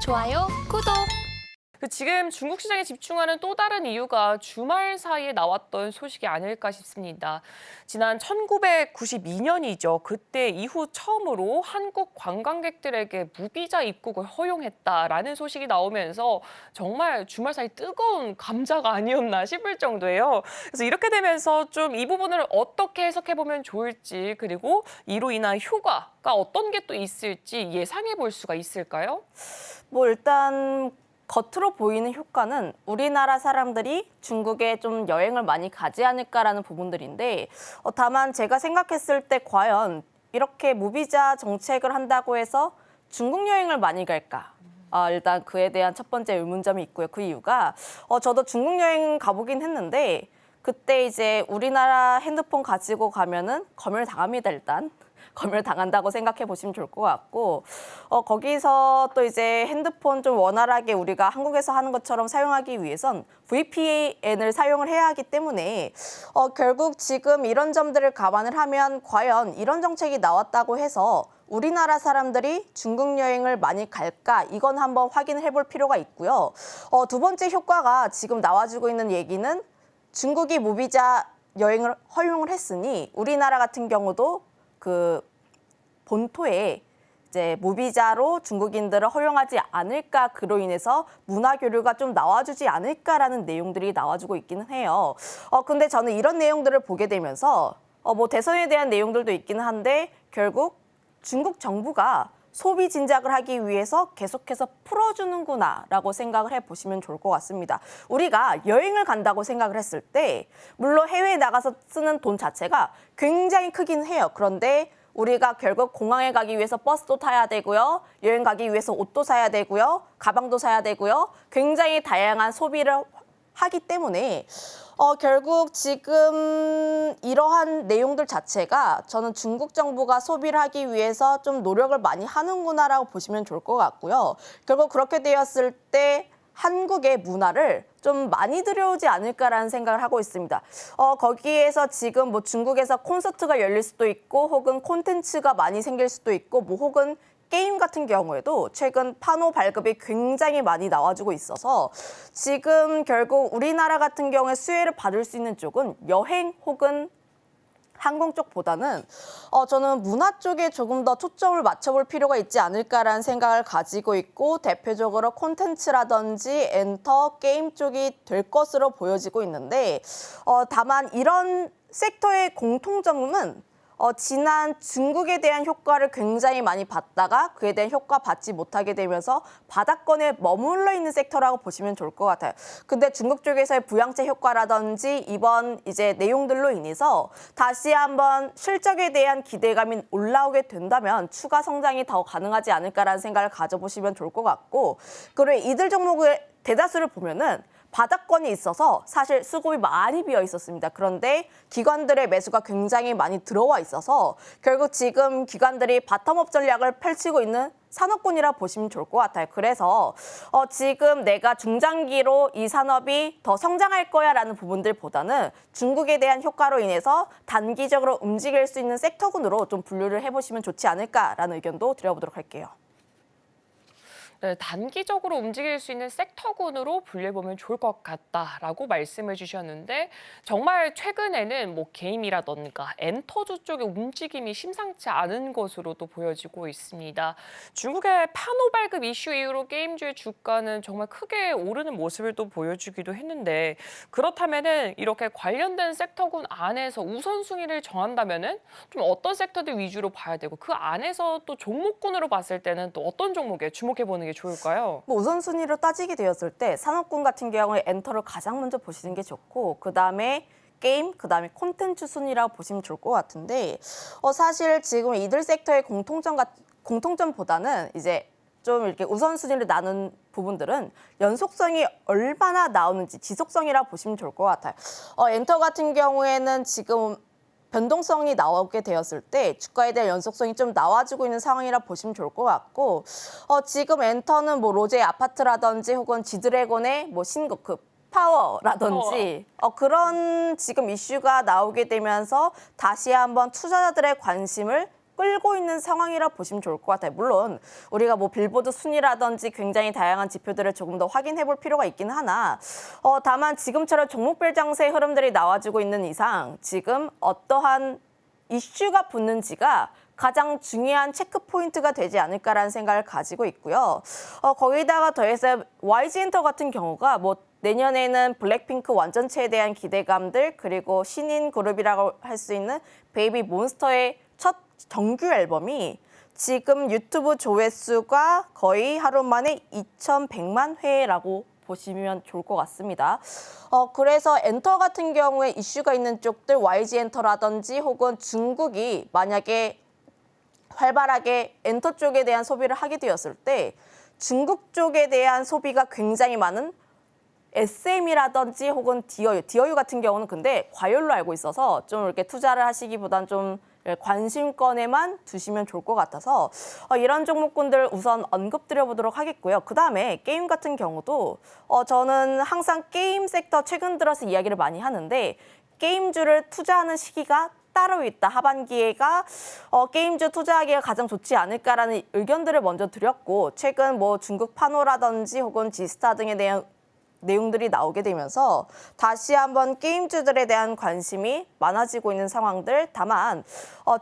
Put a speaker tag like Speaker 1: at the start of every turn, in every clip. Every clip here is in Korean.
Speaker 1: 좋아요, 구독!
Speaker 2: 지금 중국 시장에 집중하는 또 다른 이유가 주말 사이에 나왔던 소식이 아닐까 싶습니다. 지난 1992년이죠. 그때 이후 처음으로 한국 관광객들에게 무비자 입국을 허용했다라는 소식이 나오면서 정말 주말 사이 뜨거운 감자가 아니었나 싶을 정도예요. 그래서 이렇게 되면서 좀 이 부분을 어떻게 해석해보면 좋을지, 그리고 이로 인한 효과가 어떤 게 또 있을지 예상해 볼 수가 있을까요?
Speaker 3: 일단 겉으로 보이는 효과는 우리나라 사람들이 중국에 좀 여행을 많이 가지 않을까라는 부분들인데, 다만 제가 생각했을 때 과연 이렇게 무비자 정책을 한다고 해서 중국 여행을 많이 갈까? 일단 그에 대한 첫 번째 의문점이 있고요. 그 이유가 저도 중국 여행 가보긴 했는데 그때 이제 우리나라 핸드폰 가지고 가면은 검열 당합니다, 일단. 검열 당한다고 생각해 보시면 좋을 것 같고, 거기서 또 이제 핸드폰 좀 원활하게 우리가 한국에서 하는 것처럼 사용하기 위해선 VPN을 사용을 해야 하기 때문에 결국 지금 이런 점들을 감안을 하면 과연 이런 정책이 나왔다고 해서 우리나라 사람들이 중국 여행을 많이 갈까? 이건 한번 확인을 해볼 필요가 있고요. 두 번째 효과가 지금 나와주고 있는 얘기는 중국이 무비자 여행을 허용을 했으니 우리나라 같은 경우도 그 본토에 이제 무비자로 중국인들을 허용하지 않을까, 그로 인해서 문화 교류가 좀 나와주지 않을까라는 내용들이 나와주고 있기는 해요. 근데 저는 이런 내용들을 보게 되면서 대선에 대한 내용들도 있기는 한데 결국 중국 정부가 소비 진작을 하기 위해서 계속해서 풀어주는구나라고 생각을 해보시면 좋을 것 같습니다. 우리가 여행을 간다고 생각을 했을 때 물론 해외에 나가서 쓰는 돈 자체가 굉장히 크긴 해요. 그런데 우리가 결국 공항에 가기 위해서 버스도 타야 되고요. 여행 가기 위해서 옷도 사야 되고요. 가방도 사야 되고요. 굉장히 다양한 소비를 하기 때문에 결국 지금 이러한 내용들 자체가 저는 중국 정부가 소비를 하기 위해서 좀 노력을 많이 하는구나라고 보시면 좋을 것 같고요. 결국 그렇게 되었을 때 한국의 문화를 좀 많이 들여오지 않을까라는 생각을 하고 있습니다. 거기에서 지금 중국에서 콘서트가 열릴 수도 있고 혹은 콘텐츠가 많이 생길 수도 있고 혹은 게임 같은 경우에도 최근 판호 발급이 굉장히 많이 나와주고 있어서 지금 결국 우리나라 같은 경우에 수혜를 받을 수 있는 쪽은 여행 혹은 항공 쪽보다는 저는 문화 쪽에 조금 더 초점을 맞춰볼 필요가 있지 않을까라는 생각을 가지고 있고, 대표적으로 콘텐츠라든지 엔터, 게임 쪽이 될 것으로 보여지고 있는데 다만 이런 섹터의 공통점은 지난 중국에 대한 효과를 굉장히 많이 받다가 그에 대한 효과 받지 못하게 되면서 바닥권에 머물러 있는 섹터라고 보시면 좋을 것 같아요. 근데 중국 쪽에서의 부양책 효과라든지 이번 이제 내용들로 인해서 다시 한번 실적에 대한 기대감이 올라오게 된다면 추가 성장이 더 가능하지 않을까라는 생각을 가져보시면 좋을 것 같고, 그리고 이들 종목의 대다수를 보면은 바닥권이 있어서 사실 수급이 많이 비어 있었습니다. 그런데 기관들의 매수가 굉장히 많이 들어와 있어서 결국 지금 기관들이 바텀업 전략을 펼치고 있는 산업군이라 보시면 좋을 것 같아요. 그래서 지금 내가 중장기로 이 산업이 더 성장할 거야라는 부분들보다는 중국에 대한 효과로 인해서 단기적으로 움직일 수 있는 섹터군으로 좀 분류를 해보시면 좋지 않을까라는 의견도 드려보도록 할게요.
Speaker 2: 네, 단기적으로 움직일 수 있는 섹터군으로 분류해보면 좋을 것 같다라고 말씀을 주셨는데, 정말 최근에는 게임이라던가 엔터주 쪽의 움직임이 심상치 않은 것으로도 보여지고 있습니다. 중국의 판호 발급 이슈 이후로 게임주의 주가는 정말 크게 오르는 모습을 또 보여주기도 했는데, 그렇다면은 이렇게 관련된 섹터군 안에서 우선순위를 정한다면은 좀 어떤 섹터들 위주로 봐야 되고, 그 안에서 또 종목군으로 봤을 때는 또 어떤 종목에 주목해보는 게 좋을까요?
Speaker 3: 우선순위로 따지게 되었을 때 산업군 같은 경우에 엔터를 가장 먼저 보시는 게 좋고, 그다음에 게임, 그다음에 콘텐츠 순위라고 보시면 좋을 것 같은데 사실 지금 이들 섹터의 공통점보다는 이제 좀 이렇게 우선순위를 나눈 부분들은 연속성이 얼마나 나오는지 지속성이라 보시면 좋을 것 같아요. 엔터 같은 경우에는 지금 변동성이 나오게 되었을 때 주가에 대한 연속성이 좀 나와주고 있는 상황이라 보시면 좋을 것 같고, 지금 엔터는 로제 아파트라든지 혹은 지드래곤의 신곡 파워라든지 그런 지금 이슈가 나오게 되면서 다시 한번 투자자들의 관심을 끌고 있는 상황이라 보시면 좋을 것 같아요. 물론 우리가 뭐 빌보드 순위라든지 굉장히 다양한 지표들을 조금 더 확인해 볼 필요가 있긴 하나 다만 지금처럼 종목별 장세의 흐름들이 나와주고 있는 이상 지금 어떠한 이슈가 붙는지가 가장 중요한 체크 포인트가 되지 않을까라는 생각을 가지고 있고요. 거기다가 더해서 YG엔터 같은 경우가 뭐 내년에는 블랙핑크 완전체에 대한 기대감들 그리고 신인 그룹이라고 할 수 있는 베이비 몬스터의 첫 정규 앨범이 지금 유튜브 조회수가 거의 하루 만에 2,100만 회라고 보시면 좋을 것 같습니다. 그래서 엔터 같은 경우에 이슈가 있는 쪽들 YG 엔터라든지 혹은 중국이 만약에 활발하게 엔터 쪽에 대한 소비를 하게 되었을 때 중국 쪽에 대한 소비가 굉장히 많은 SM이라든지 혹은 디어유 같은 경우는 근데 과열로 알고 있어서 좀 이렇게 투자를 하시기보단 좀 관심권에만 두시면 좋을 것 같아서 이런 종목군들 우선 언급드려보도록 하겠고요. 그다음에 게임 같은 경우도 저는 항상 게임 섹터 최근 들어서 이야기를 많이 하는데 게임주를 투자하는 시기가 따로 있다. 하반기에가 게임주 투자하기가 가장 좋지 않을까라는 의견들을 먼저 드렸고 최근 뭐 중국 파노라든지 혹은 지스타 등에 대한 내용들이 나오게 되면서 다시 한번 게임주들에 대한 관심이 많아지고 있는 상황들. 다만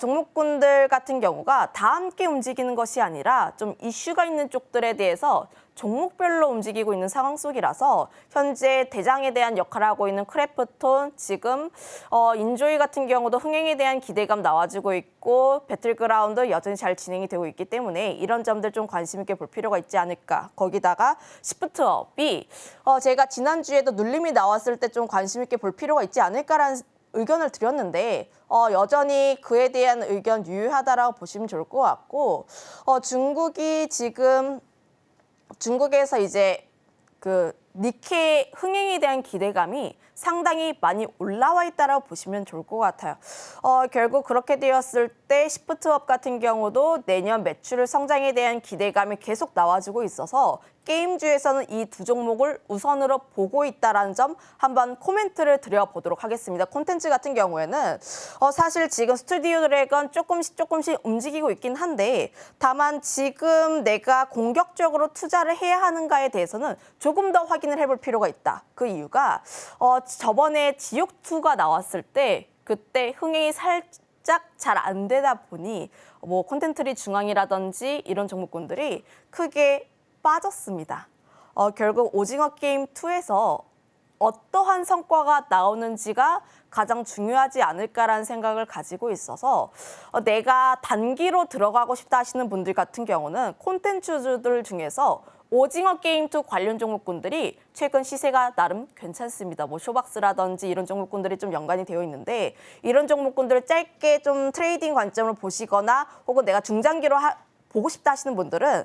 Speaker 3: 종목군들 같은 경우가 다 함께 움직이는 것이 아니라 좀 이슈가 있는 쪽들에 대해서 종목별로 움직이고 있는 상황 속이라서 현재 대장에 대한 역할을 하고 있는 크래프톤, 지금 인조이 같은 경우도 흥행에 대한 기대감 나와주고 있고 배틀그라운드 여전히 잘 진행이 되고 있기 때문에 이런 점들 좀 관심 있게 볼 필요가 있지 않을까. 거기다가 시프트업이 제가 지난주에도 눌림이 나왔을 때 좀 관심 있게 볼 필요가 있지 않을까라는 의견을 드렸는데 여전히 그에 대한 의견 유효하다라고 보시면 좋을 것 같고 중국이 지금 중국에서 이제 그 니케 흥행에 대한 기대감이 상당히 많이 올라와 있다라고 보시면 좋을 것 같아요. 결국 그렇게 되었을 때 시프트업 같은 경우도 내년 매출 성장에 대한 기대감이 계속 나와주고 있어서 게임주에서는 이 두 종목을 우선으로 보고 있다는 점 한번 코멘트를 드려보도록 하겠습니다. 콘텐츠 같은 경우에는 사실 지금 스튜디오 드래곤 조금씩 움직이고 있긴 한데 다만 지금 내가 공격적으로 투자를 해야 하는가에 대해서는 조금 더 확인을 해볼 필요가 있다. 그 이유가 저번에 지옥2가 나왔을 때 그때 흥행이 살짝 잘 안 되다 보니 뭐 콘텐츠리 중앙이라든지 이런 종목군들이 크게 빠졌습니다. 결국 오징어 게임 2에서 어떠한 성과가 나오는지가 가장 중요하지 않을까라는 생각을 가지고 있어서 내가 단기로 들어가고 싶다 하시는 분들 같은 경우는 콘텐츠주들 중에서 오징어 게임 2 관련 종목군들이 최근 시세가 나름 괜찮습니다. 뭐 쇼박스라든지 이런 종목군들이 좀 연관이 되어 있는데 이런 종목군들을 짧게 좀 트레이딩 관점으로 보시거나 혹은 내가 중장기로 보고 싶다 하시는 분들은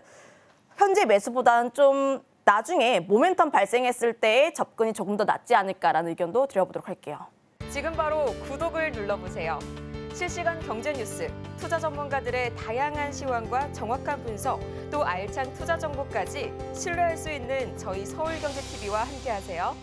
Speaker 3: 현재 매수보다는 좀 나중에 모멘텀 발생했을 때의 접근이 조금 더 낫지 않을까라는 의견도 드려보도록 할게요.
Speaker 1: 지금 바로 구독을 눌러보세요. 실시간 경제 뉴스, 투자 전문가들의 다양한 시황과 정확한 분석, 또 알찬 투자 정보까지 신뢰할 수 있는 저희 서울경제TV와 함께하세요.